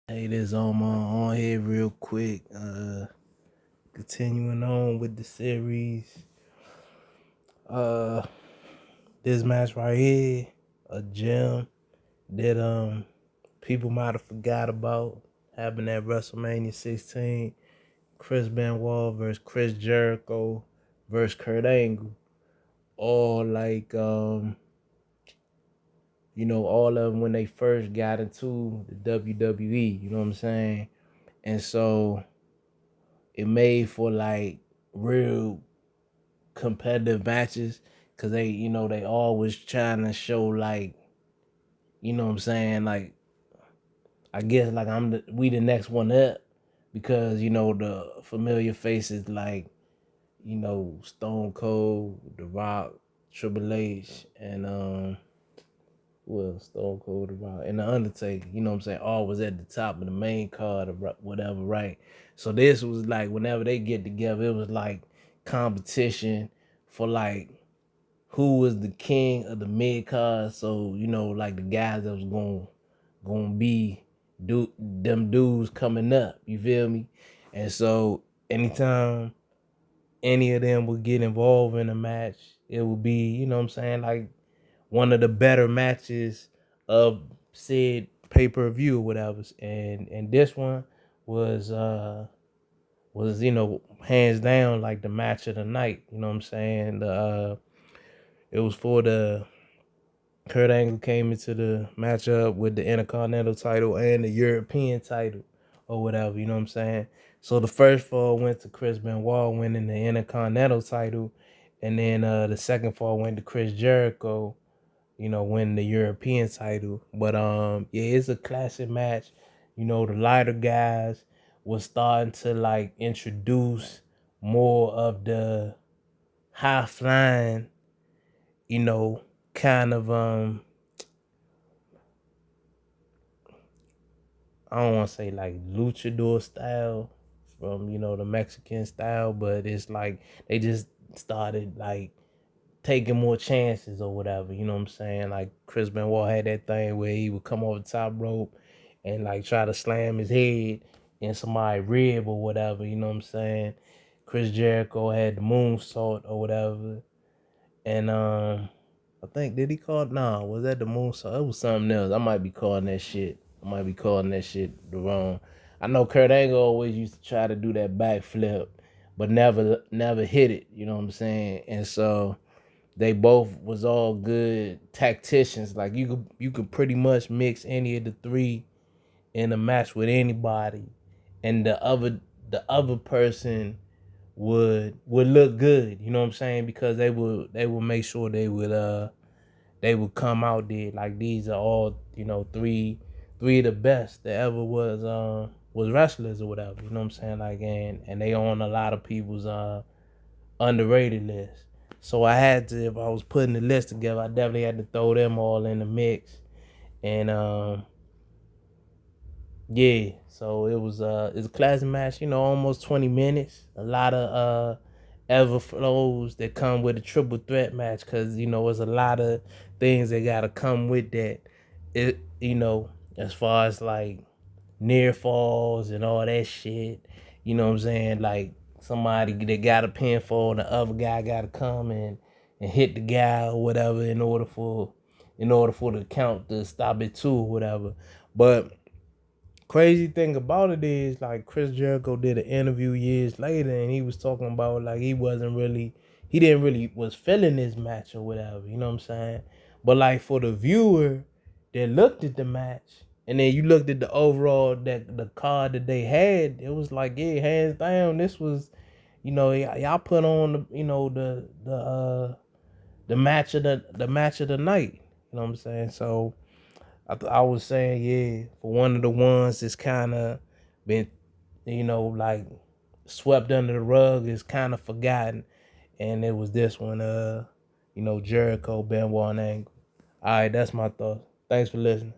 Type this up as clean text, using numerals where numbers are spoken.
Hey, this on here real quick. Continuing on with the series. Uh, this match right here, a gem that people might have forgot about happened at WrestleMania 16. Chris Benoit versus Chris Jericho versus Kurt Angle. All like all of them when they first got into the WWE. You know what I'm saying? And so it made for like real competitive matches because they always trying to show like, what I'm saying, like I guess like we the next one up because the familiar faces like Stone Cold, The Rock, Triple H, and Stone Cold, The Rock, and The Undertaker. You know what I'm saying? All was at the top of the main card or whatever, right? So this was like whenever they get together, it was like competition for like who was the king of the mid card. So like the guys that was gonna be them dudes coming up. You feel me? And so anytime any of them would get involved in a match, it would be what I'm saying, like one of the better matches of said pay-per-view or whatever. And this one was hands down like the match of the night. You know what I'm saying? It was for the Kurt Angle came into the matchup with the Intercontinental title and the European title or whatever, you know what I'm saying? So the first fall went to Chris Benoit winning the Intercontinental title, and then the second fall went to Chris Jericho, winning the European title. But yeah, it's a classic match. The lighter guys was starting to like introduce more of the high flying, kind of I don't want to say like luchador style from the Mexican style, but it's like they just started like taking more chances or whatever. You know what I'm saying? Like Chris Benoit had that thing where he would come over the top rope and like try to slam his head in somebody's rib or whatever. You know what I'm saying? Chris Jericho had the moonsault or whatever, and I think did he call it? Nah, was that the moonsault? It was something else. I might be calling that shit. I might be calling that shit the wrong. I know Kurt Angle always used to try to do that backflip, but never hit it. You know what I'm saying? And so they both was all good tacticians. Like you could pretty much mix any of the three in a match with anybody, and the other person would look good. You know what I'm saying? Because they would make sure they would come out there like these are all three of the best that ever was wrestlers or whatever. You know what I'm saying? Like and they on a lot of people's underrated list. So I had to, if I was putting the list together, I definitely had to throw them all in the mix. And yeah, so it's a classic match, almost 20 minutes. A lot of ever flows that come with a triple threat match, because there's a lot of things that gotta come with that. It as far as like near falls and all that shit. You know what I'm saying? Like somebody that got a pinfall and the other guy gotta come and hit the guy or whatever in order for the count to stop it too or whatever. But crazy thing about it is like Chris Jericho did an interview years later and he was talking about like he didn't really was feeling this match or whatever, you know what I'm saying? But like for the viewer that looked at the match and then you looked at the overall that the card that they had, it was like, yeah, hands down, this was, y'all put on the match of the night. You know what I'm saying? So I was saying, yeah, for one of the ones that's kind of been, like swept under the rug, is kind of forgotten, and it was this one, Jericho, Benoit, and Angle. All right, that's my thoughts. Thanks for listening.